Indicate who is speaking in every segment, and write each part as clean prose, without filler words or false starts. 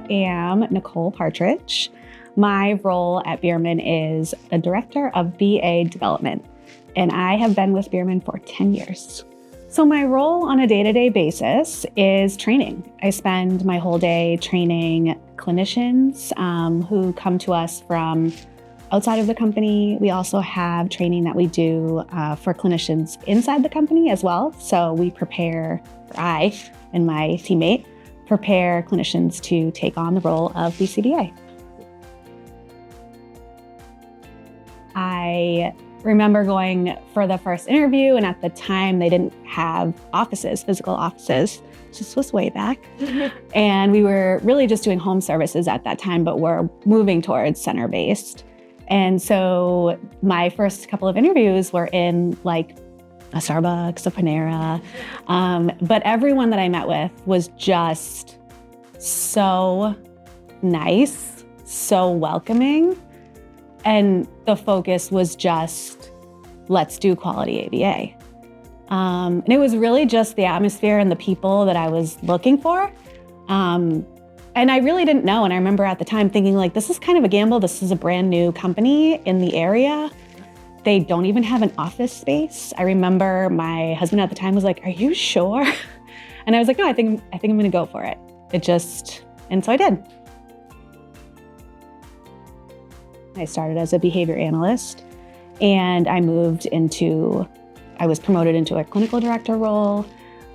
Speaker 1: am Nicole Partridge. My role at Bierman is the Director of BA Development, and I have been with Bierman for 10 years. So my role on a day-to-day basis is training. I spend my whole day training clinicians who come to us from outside of the company. We also have training that we do for clinicians inside the company as well. So we prepare, I and my teammate prepare clinicians to take on the role of BCBA. I remember going for the first interview, and at the time they didn't have physical offices. This was way back. And we were really just doing home services at that time, but we're moving towards center-based. And so my first couple of interviews were in like a Starbucks, a Panera. But everyone that I met with was just so nice, so welcoming. And the focus was just, let's do quality ABA. And it was really just the atmosphere and the people that I was looking for. And I really didn't know. And I remember at the time thinking like, this is kind of a gamble. This is a brand new company in the area. They don't even have an office space. I remember my husband at the time was like, are you sure? And I was like, no, I think I'm gonna go for it. And so I did. I started as a behavior analyst, and I was promoted into a clinical director role.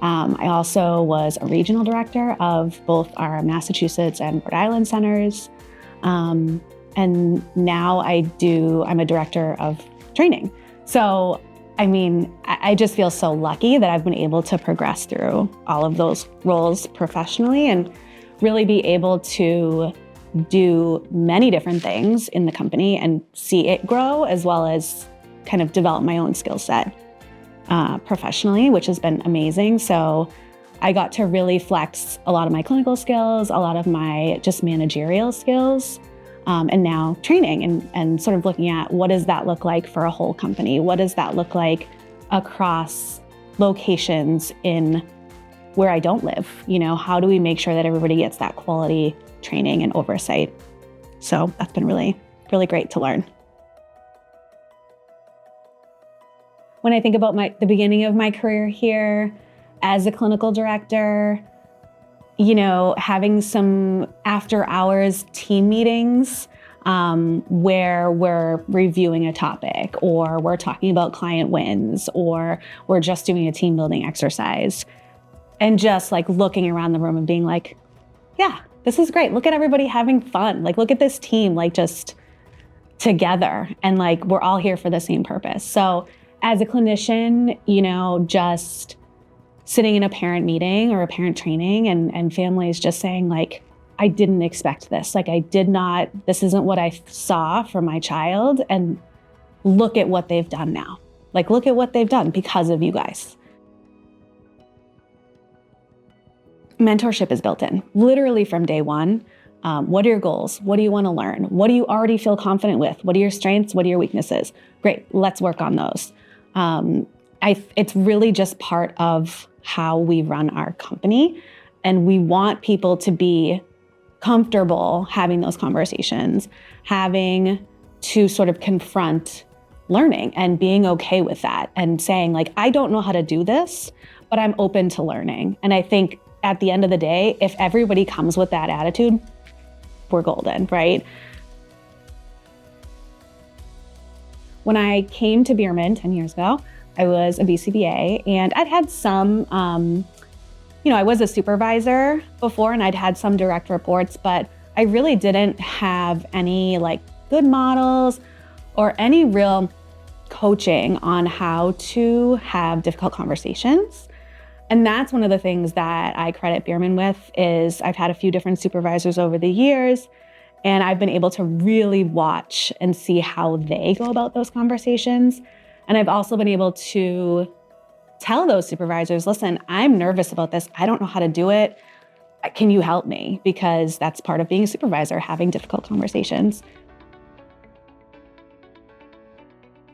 Speaker 1: I also was a regional director of both our Massachusetts and Rhode Island centers. And now I'm a director of training. So, I mean, I just feel so lucky that I've been able to progress through all of those roles professionally and really be able to do many different things in the company and see it grow, as well as kind of develop my own skill set professionally, which has been amazing. So I got to really flex a lot of my clinical skills, a lot of my just managerial skills, and now training and sort of looking at what does that look like for a whole company? What does that look like across locations in where I don't live? You know, how do we make sure that everybody gets that quality training and oversight? So that's been really, really great to learn. When I think about the beginning of my career here as a clinical director, you know, having some after hours team meetings where we're reviewing a topic, or we're talking about client wins, or we're just doing a team building exercise, and just like looking around the room and being like, yeah, this is great. Look at everybody having fun. Like, look at this team, like just together, and like we're all here for the same purpose. So as a clinician, you know, just sitting in a parent meeting or a parent training and families just saying like, I didn't expect this. Like this isn't what I saw for my child. And look at what they've done now. Like, look at what they've done because of you guys. Mentorship is built in, literally from day one. What are your goals? What do you want to learn? What do you already feel confident with? What are your strengths? What are your weaknesses? Great, let's work on those. It's really just part of how we run our company. And we want people to be comfortable having those conversations, having to sort of confront learning and being okay with that and saying like, I don't know how to do this, but I'm open to learning. And I think at the end of the day, if everybody comes with that attitude, we're golden, right? When I came to Bierman 10 years ago, I was a BCBA, and I'd had some, I was a supervisor before, and I'd had some direct reports, but I really didn't have any like good models or any real coaching on how to have difficult conversations. And that's one of the things that I credit Bierman with is I've had a few different supervisors over the years, and I've been able to really watch and see how they go about those conversations. And I've also been able to tell those supervisors, listen, I'm nervous about this. I don't know how to do it. Can you help me? Because that's part of being a supervisor, having difficult conversations.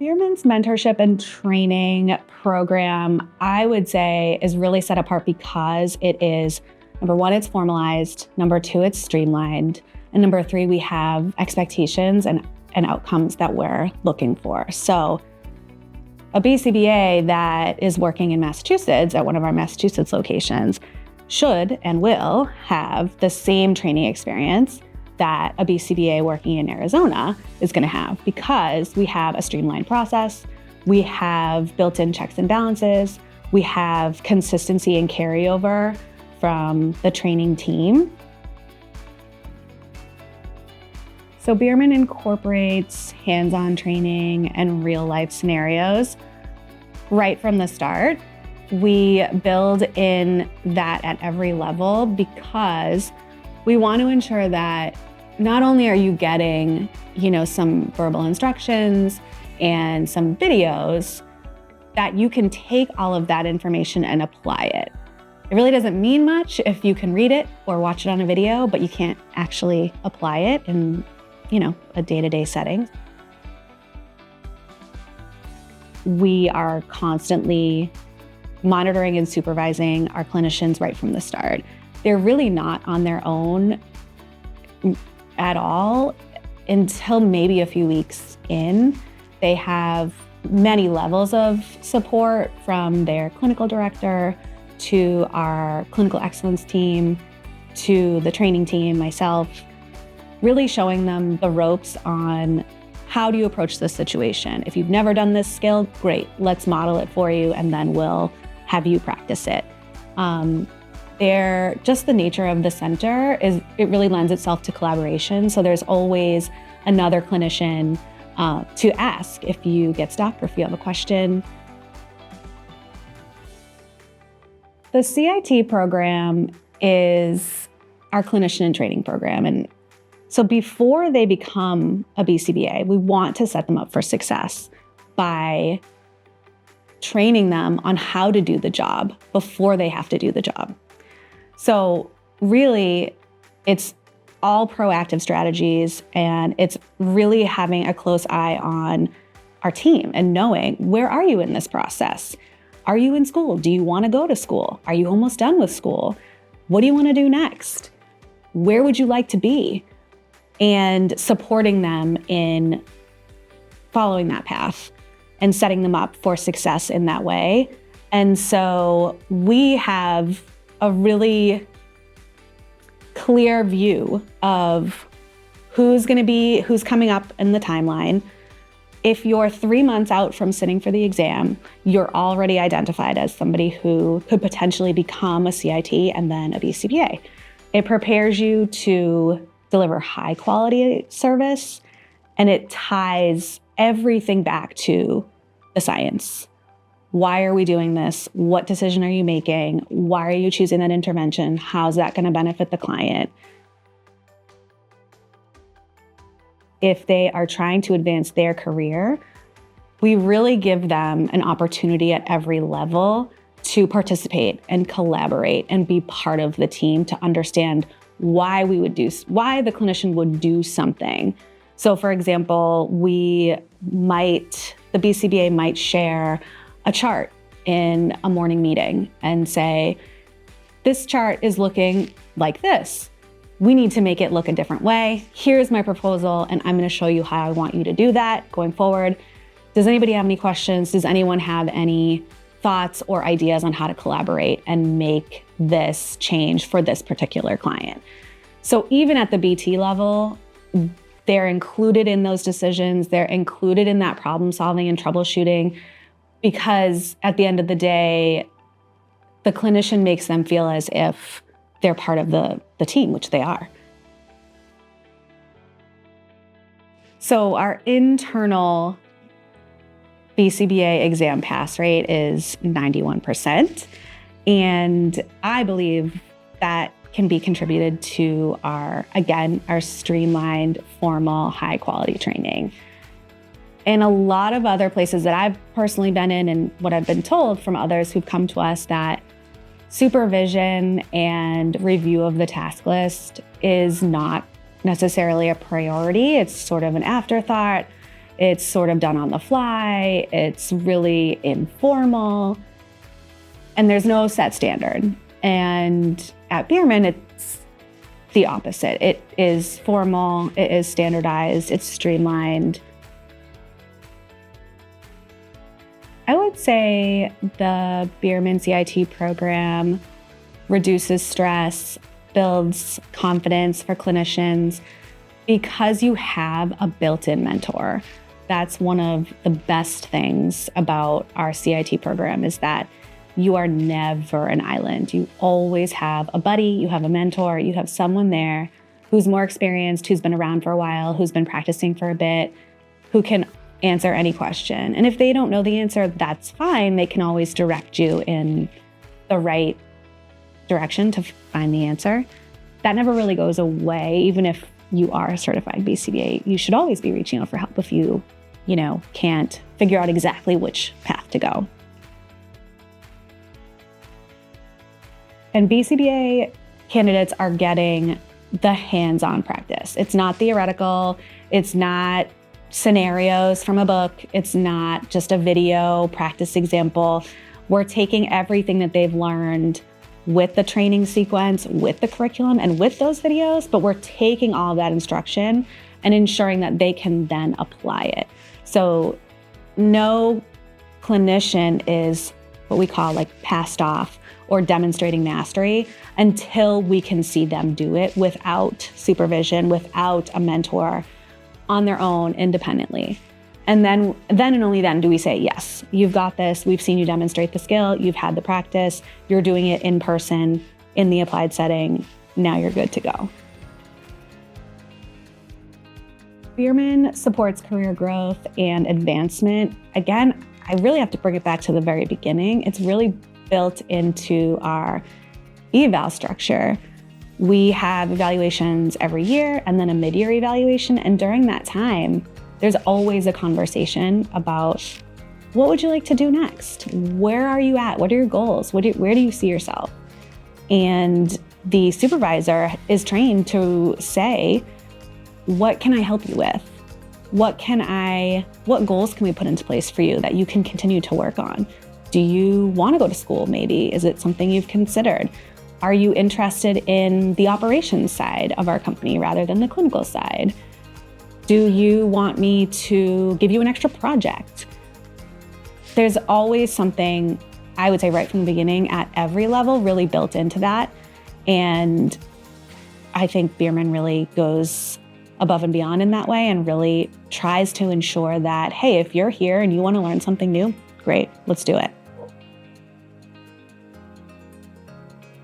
Speaker 1: Bierman's mentorship and training program, I would say, is really set apart because it is Number one, it's formalized. Number two, it's streamlined. And number three, we have expectations and outcomes that we're looking for. So a BCBA that is working in Massachusetts at one of our Massachusetts locations should and will have the same training experience that a BCBA working in Arizona is going to have, because we have a streamlined process, we have built-in checks and balances, we have consistency and carryover from the training team. So Bierman incorporates hands-on training and real-life scenarios right from the start. We build in that at every level because we want to ensure that not only are you getting, some verbal instructions and some videos, that you can take all of that information and apply it. It really doesn't mean much if you can read it or watch it on a video, but you can't actually apply it in, a day-to-day setting. We are constantly monitoring and supervising our clinicians right from the start. They're really not on their own at all until maybe a few weeks in. They have many levels of support, from their clinical director to our clinical excellence team to the training team, myself, really showing them the ropes on how do you approach this situation. If you've never done this skill, great, let's model it for you and then we'll have you practice it. Just the nature of the center it really lends itself to collaboration. So there's always another clinician to ask if you get stuck or if you have a question. The CIT program is our clinician and training program. And so before they become a BCBA, we want to set them up for success by training them on how to do the job before they have to do the job. So really, it's all proactive strategies, and it's really having a close eye on our team and knowing, where are you in this process? Are you in school? Do you want to go to school? Are you almost done with school? What do you want to do next? Where would you like to be? And supporting them in following that path and setting them up for success in that way. And so we have a really clear view of who's coming up in the timeline. If you're 3 months out from sitting for the exam, you're already identified as somebody who could potentially become a CIT and then a BCBA. It prepares you to deliver high quality service, and it ties everything back to the science. Why are we doing this? What decision are you making? Why are you choosing that intervention? How's that going to benefit the client? If they are trying to advance their career, we really give them an opportunity at every level to participate and collaborate and be part of the team, to understand why the clinician would do something. So for example, the BCBA might share a chart in a morning meeting and say, this chart is looking like this. We need to make it look a different way. Here's my proposal, and I'm going to show you how I want you to do that going forward. Does anybody have any questions? Does anyone have any thoughts or ideas on how to collaborate and make this change for this particular client? So even at the BT level, they're included in those decisions. They're included in that problem solving and troubleshooting, because at the end of the day, the clinician makes them feel as if they're part of the team, which they are. So our internal BCBA exam pass rate is 91%. And I believe that can be contributed to our streamlined, formal, high quality training. And a lot of other places that I've personally been in, and what I've been told from others who've come to us, that supervision and review of the task list is not necessarily a priority. It's sort of an afterthought. It's sort of done on the fly. It's really informal. And there's no set standard. And at Bierman, it's the opposite. It is formal, it is standardized, it's streamlined. I would say the Bierman CIT program reduces stress, builds confidence for clinicians because you have a built-in mentor. That's one of the best things about our CIT program is that you are never an island. You always have a buddy, you have a mentor, you have someone there who's more experienced, who's been around for a while, who's been practicing for a bit, who can answer any question. And if they don't know the answer, that's fine. They can always direct you in the right direction to find the answer. That never really goes away, even if you are a certified BCBA. You should always be reaching out for help if you can't figure out exactly which path to go. And BCBA candidates are getting the hands-on practice. It's not theoretical. It's not scenarios from a book. It's not just a video practice example. We're taking everything that they've learned with the training sequence, with the curriculum, and with those videos, but we're taking all of that instruction and ensuring that they can then apply it. So no clinician is what we call like passed off or demonstrating mastery until we can see them do it without supervision, without a mentor, on their own independently. And then and only then do we say, yes, you've got this. We've seen you demonstrate the skill. You've had the practice. You're doing it in person in the applied setting. Now you're good to go. Bierman supports career growth and advancement. Again, I really have to bring it back to the very beginning. It's really built into our eval structure. We have evaluations every year and then a mid-year evaluation. And during that time, there's always a conversation about what would you like to do next? Where are you at? What are your goals? Where do you see yourself? And the supervisor is trained to say, what can I help you with? What goals can we put into place for you that you can continue to work on? Do you want to go to school maybe? Is it something you've considered? Are you interested in the operations side of our company rather than the clinical side? Do you want me to give you an extra project? There's always something, I would say right from the beginning at every level, really built into that. And I think Bierman really goes above and beyond in that way and really tries to ensure that, hey, if you're here and you want to learn something new, great, let's do it.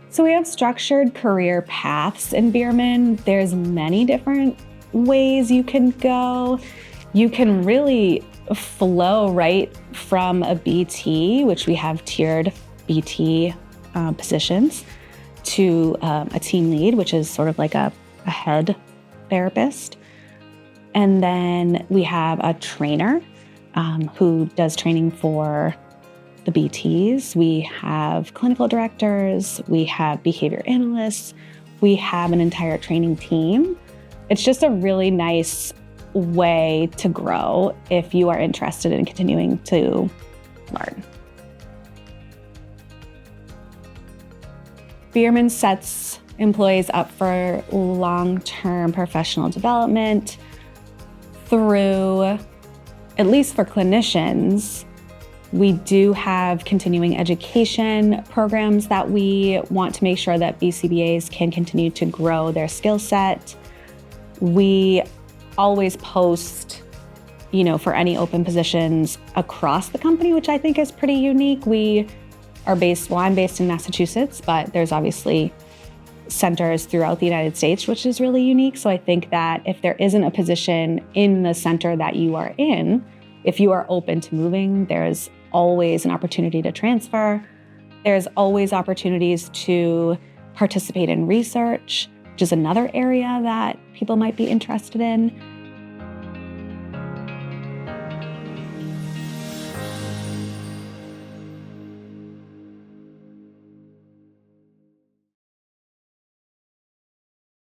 Speaker 1: So we have structured career paths in Bierman. There's many different ways you can go. You can really flow right from a BT, which we have tiered BT positions, to a team lead, which is sort of like a head therapist. And then we have a trainer who does training for the BTs. We have clinical directors, we have behavior analysts, we have an entire training team. It's just a really nice way to grow if you are interested in continuing to learn. Bierman sets employees up for long-term professional development through, at least for clinicians, we do have continuing education programs that we want to make sure that BCBAs can continue to grow their skill set. We always post, for any open positions across the company, which I think is pretty unique. I'm based in Massachusetts, but there's obviously centers throughout the United States, which is really unique. So I think that if there isn't a position in the center that you are in, if you are open to moving, there's always an opportunity to transfer. There's always opportunities to participate in research, which is another area that people might be interested in.